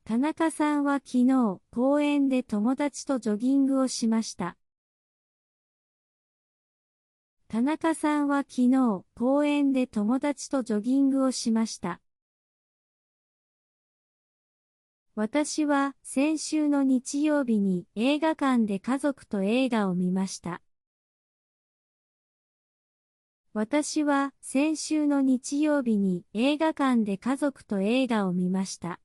田中さんは昨日、公園で友達とジョギングをしました。田中さんは昨日、公園で友達とジョギングをしました。私は先週の日曜日に映画館で家族と映画を見ました。私は先週の日曜日に映画館で家族と映画を見ました。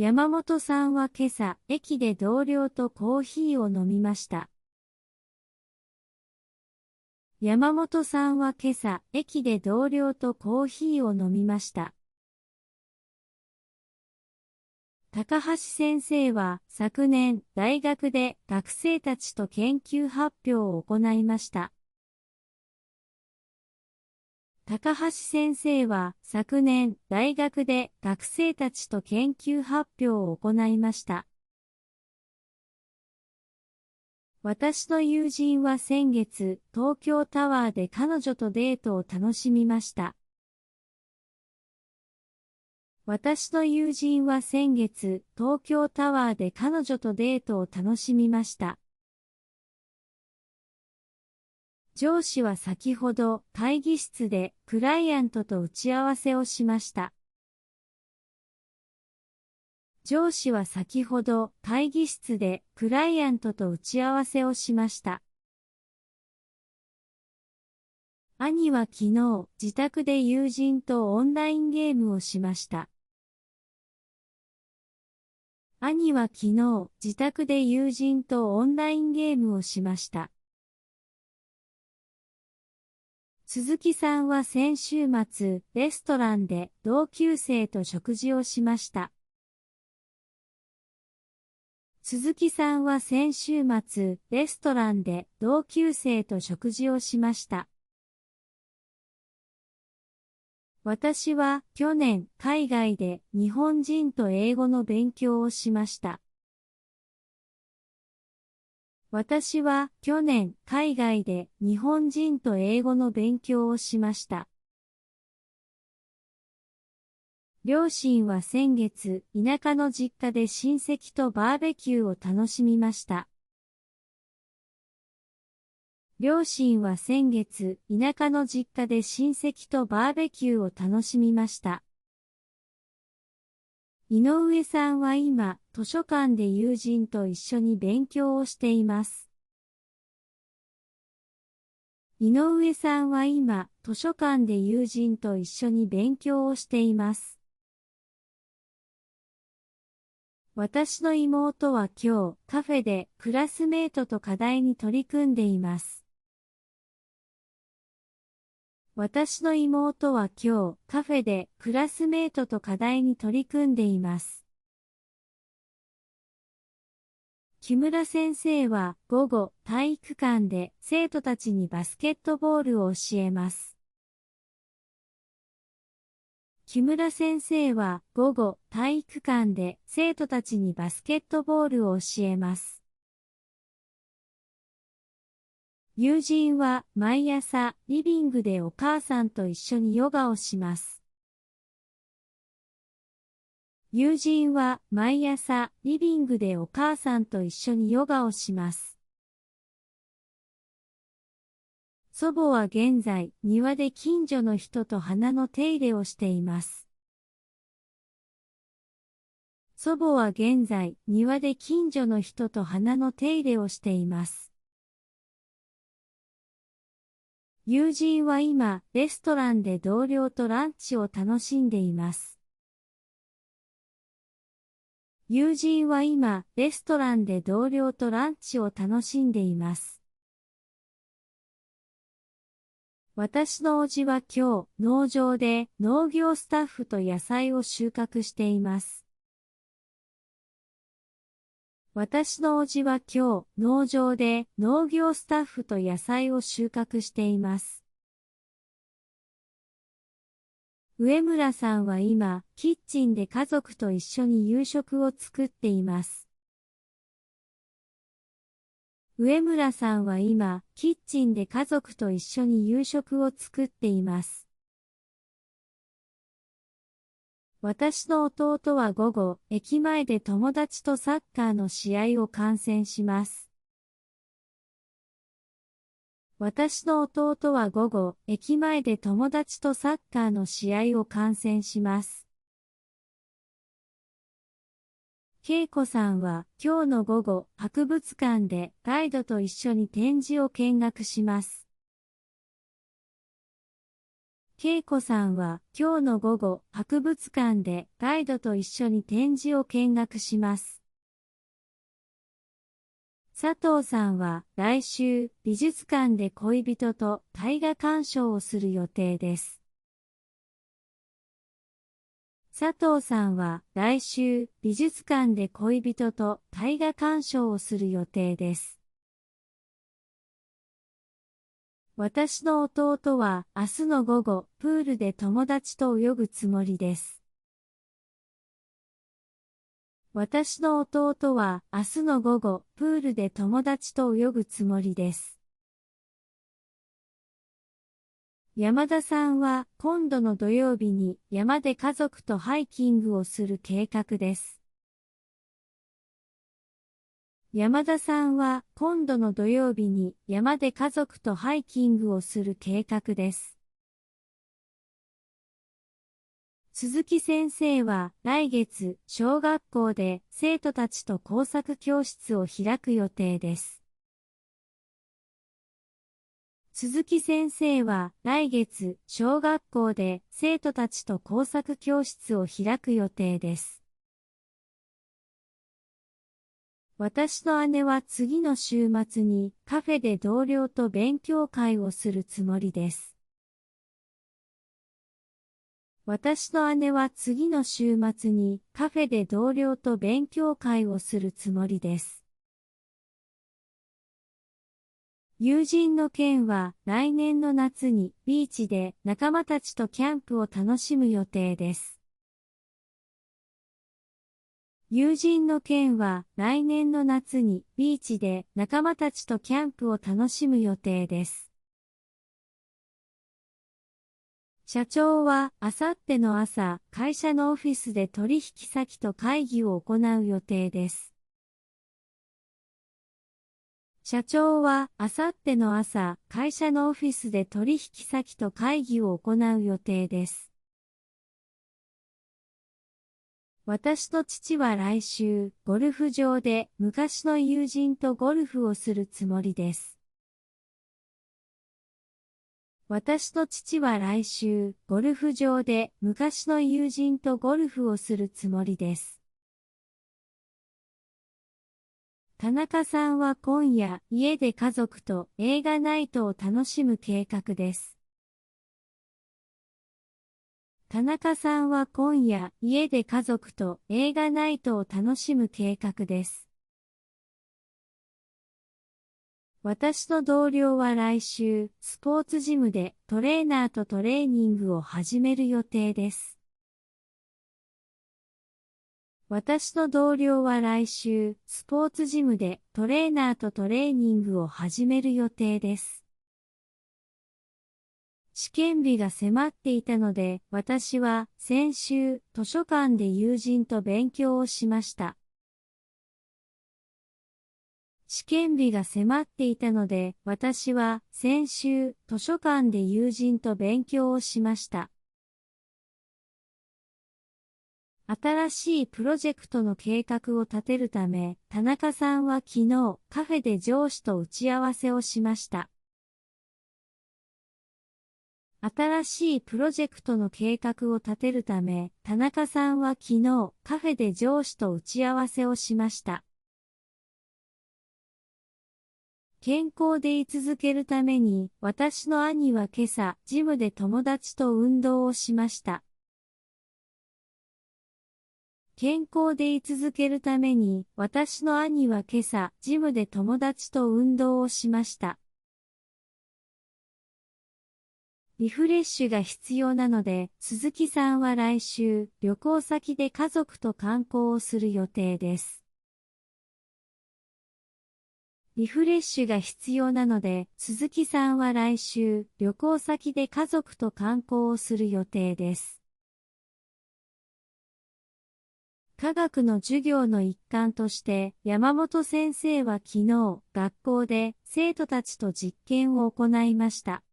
山本さんは今朝、駅で同僚とコーヒーを飲みました。山本さんは今朝、駅で同僚とコーヒーを飲みました。高橋先生は昨年、大学で学生たちと研究発表を行いました。高橋先生は昨年、大学で学生たちと研究発表を行いました。私の友人は先月、東京タワーで彼女とデートを楽しみました。私の友人は先月、東京タワーで彼女とデートを楽しみました。上司は先ほど会議室でクライアントと打ち合わせをしました。上司は先ほど会議室でクライアントと打ち合わせをしました。兄は昨日自宅で友人とオンラインゲームをしました。兄は昨日自宅で友人とオンラインゲームをしました。鈴木さんは先週末、レストランで同級生と食事をしました。鈴木さんは先週末、レストランで同級生と食事をしました。私は去年、海外で日本人と英語の勉強をしました。私は去年、海外で日本人と英語の勉強をしました。両親は先月、田舎の実家で親戚とバーベキューを楽しみました。両親は先月、田舎の実家で親戚とバーベキューを楽しみました。井上さんは今、図書館で友人と一緒に勉強をしています。井上さんは今、図書館で友人と一緒に勉強をしています。私の妹は今日、カフェでクラスメートと課題に取り組んでいます。私の妹は今日、カフェでクラスメートと課題に取り組んでいます。木村先生は午後、体育館で生徒たちにバスケットボールを教えます。木村先生は午後、体育館で生徒たちにバスケットボールを教えます。友人は毎朝リビングでお母さんと一緒にヨガをします。友人は毎朝リビングでお母さんと一緒にヨガをします。祖母は現在庭で近所の人と花の手入れをしています。祖母は現在庭で近所の人と花の手入れをしています。友人は今、レストランで同僚とランチを楽しんでいます。友人は今、レストランで同僚とランチを楽しんでいます。私の叔父は今日、農場で農業スタッフと野菜を収穫しています。私の叔父は今日、農場で農業スタッフと野菜を収穫しています。上村さんは今、キッチンで家族と一緒に夕食を作っています。上村さんは今、キッチンで家族と一緒に夕食を作っています。私の弟は午後、駅前で友達とサッカーの試合を観戦します。私の弟は午後、駅前で友達とサッカーの試合を観戦します。恵子さんは今日の午後、博物館でガイドと一緒に展示を見学します。恵子さんは今日の午後、博物館でガイドと一緒に展示を見学します。佐藤さんは来週、美術館で恋人と絵画鑑賞をする予定です。佐藤さんは来週、美術館で恋人と絵画鑑賞をする予定です。私の弟は明日の午後、プールで友達と泳ぐつもりです。私の弟は明日の午後、プールで友達と泳ぐつもりです。山田さんは今度の土曜日に山で家族とハイキングをする計画です。山田さんは今度の土曜日に山で家族とハイキングをする計画です。鈴木先生は来月小学校で生徒たちと工作教室を開く予定です。鈴木先生は来月小学校で生徒たちと工作教室を開く予定です。私の姉は次の週末にカフェで同僚と勉強会をするつもりです。私の姉は次の週末にカフェで同僚と勉強会をするつもりです。友人のケンは来年の夏にビーチで仲間たちとキャンプを楽しむ予定です。友人のケンは来年の夏にビーチで仲間たちとキャンプを楽しむ予定です。社長はあさっての朝、会社のオフィスで取引先と会議を行う予定です。社長はあさっての朝、会社のオフィスで取引先と会議を行う予定です。私と父は来週、ゴルフ場で昔の友人とゴルフをするつもりです。私と父は来週、ゴルフ場で昔の友人とゴルフをするつもりです。田中さんは今夜、家で家族と映画ナイトを楽しむ計画です。田中さんは今夜、家で家族と映画ナイトを楽しむ計画です。私の同僚は来週、スポーツジムでトレーナーとトレーニングを始める予定です。私の同僚は来週、スポーツジムでトレーナーとトレーニングを始める予定です。試験日が迫っていたので、私は先週、図書館で友人と勉強をしました。試験日が迫っていたので、私は先週図書館で友人と勉強をしました。新しいプロジェクトの計画を立てるため、田中さんは昨日カフェで上司と打ち合わせをしました。新しいプロジェクトの計画を立てるため、田中さんは昨日カフェで上司と打ち合わせをしました。健康で居続けるために、私の兄は今朝、ジムで友達と運動をしました。健康で居続けるために、私の兄は今朝、ジムで友達と運動をしました。リフレッシュが必要なので、鈴木さんは来週、旅行先で家族と観光をする予定です。リフレッシュが必要なので、鈴木さんは来週、旅行先で家族と観光をする予定です。科学の授業の一環として山本先生は昨日学校で生徒たちと実験を行いました。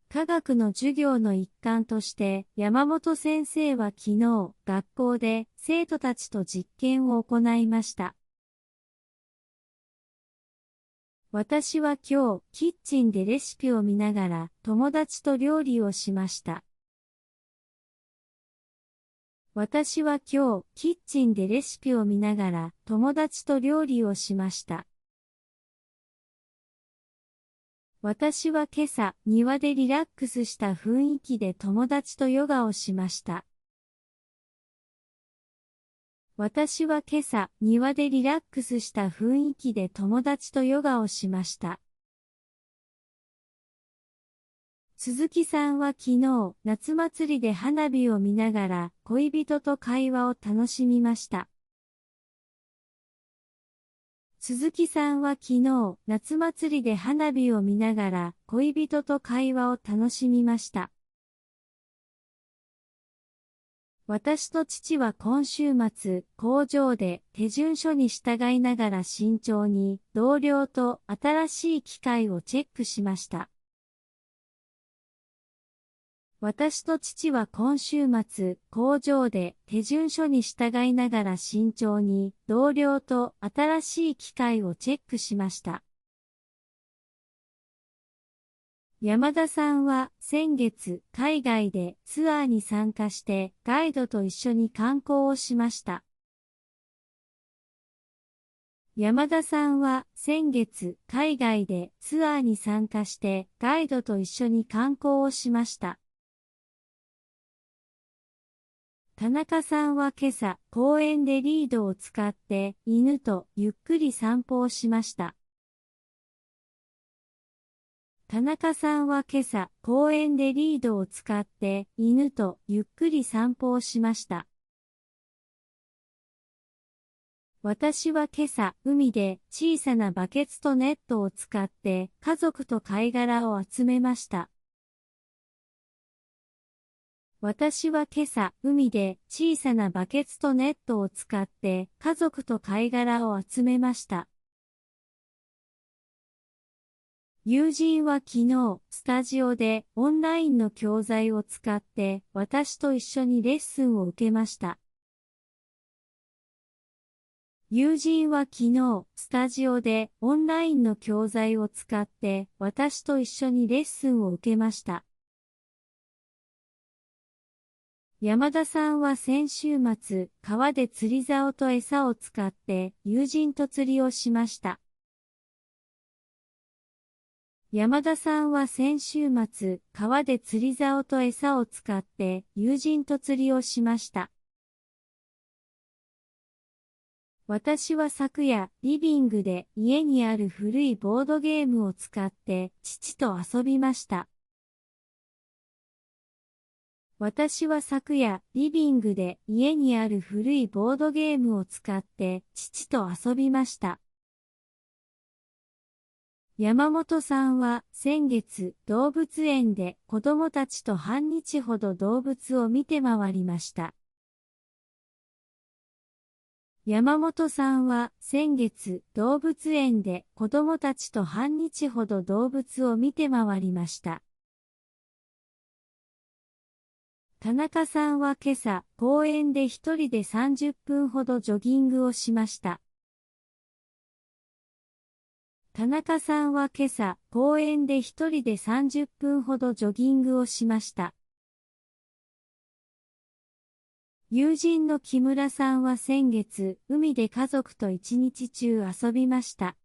科学の授業の一環として山本先生は昨日学校で生徒たちと実験を行いました。私は今日キッチンでレシピを見ながら友達と料理をしました。私は今日キッチンでレシピを見ながら友達と料理をしました。私は今朝庭でリラックスした雰囲気で友達とヨガをしました。私は今朝庭でリラックスした雰囲気で友達とヨガをしました。鈴木さんは昨日夏祭りで花火を見ながら恋人と会話を楽しみました。鈴木さんは昨日夏祭りで花火を見ながら恋人と会話を楽しみました。私と父は今週末、工場で手順書に従いながら慎重に同僚と新しい機械をチェックしました。私と父は今週末、工場で手順書に従いながら慎重に同僚と新しい機械をチェックしました。山田さんは先月海外でツアーに参加してガイドと一緒に観光をしました。山田さんは先月海外でツアーに参加してガイドと一緒に観光をしました。田中さんは今朝公園でリードを使って犬とゆっくり散歩をしました。田中さんは今朝公園でリードを使って犬とゆっくり散歩をしました。私は今朝海で小さなバケツとネットを使って家族と貝殻を集めました。私は今朝海で小さなバケツとネットを使って家族と貝殻を集めました。友人は昨日スタジオでオンラインの教材を使って私と一緒にレッスンを受けました。友人は昨日スタジオでオンラインの教材を使って私と一緒にレッスンを受けました。山田さんは先週末、川で釣り竿と餌を使って友人と釣りをしました。山田さんは先週末、川で釣り竿と餌を使って友人と釣りをしました。私は昨夜、リビングで家にある古いボードゲームを使って父と遊びました。私は昨夜、リビングで家にある古いボードゲームを使って父と遊びました。山本さんは先月、動物園で子供たちと半日ほど動物を見て回りました。山本さんは先月、動物園で子供たちと半日ほど動物を見て回りました。田中さんは今朝、公園で一人で30分ほどジョギングをしました。田中さんは今朝、公園で一人で30分ほどジョギングをしました。友人の木村さんは先月、海で家族と一日中遊びました。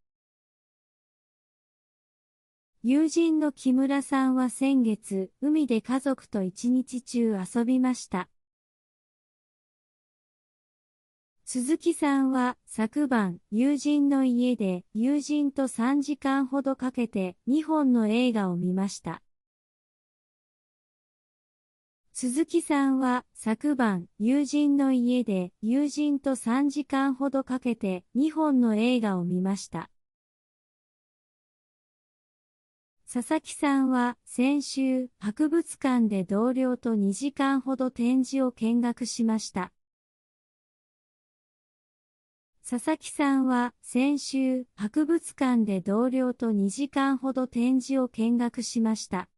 友人の木村さんは先月、海で家族と一日中遊びました。鈴木さんは昨晩、友人の家で友人と3時間ほどかけて2本の映画を見ました。鈴木さんは昨晩、友人の家で友人と3時間ほどかけて2本の映画を見ました。佐々木さんは先週博物館で同僚と2時間ほど展示を見学しました。佐々木さんは先週博物館で同僚と2時間ほど展示を見学しました。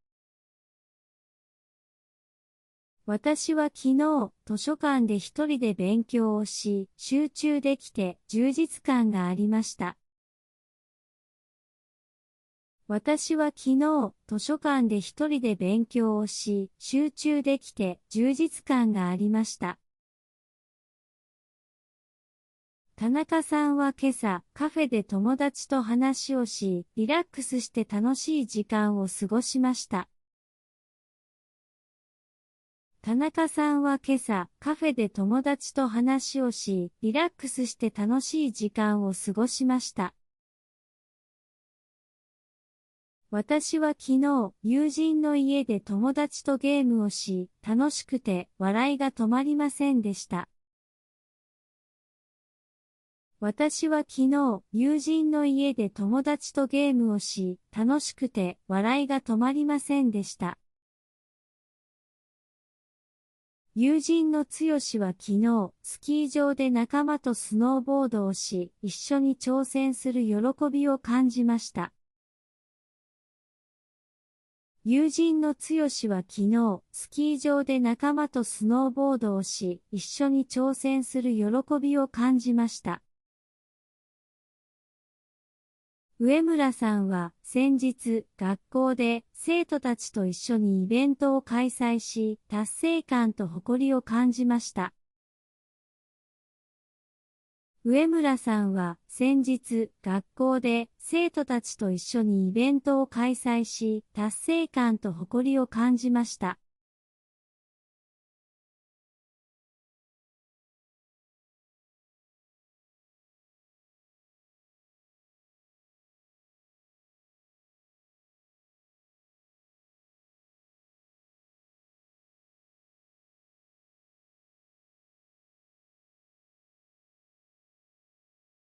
私は昨日図書館で一人で勉強をし、集中できて充実感がありました。私は昨日図書館で一人で勉強をし、集中できて充実感がありました。田中さんは今朝カフェで友達と話をし、リラックスして楽しい時間を過ごしました。田中さんは今朝カフェで友達と話をし、リラックスして楽しい時間を過ごしました。私は昨日、友人の家で友達とゲームをし、楽しくて笑いが止まりませんでした。私は昨日、友人の家で友達とゲームをし、楽しくて笑いが止まりませんでした。友人の剛は昨日、スキー場で仲間とスノーボードをし、一緒に挑戦する喜びを感じました。友人の剛は昨日、スキー場で仲間とスノーボードをし、一緒に挑戦する喜びを感じました。上村さんは先日、学校で生徒たちと一緒にイベントを開催し、達成感と誇りを感じました。上村さんは先日、学校で生徒たちと一緒にイベントを開催し、達成感と誇りを感じました。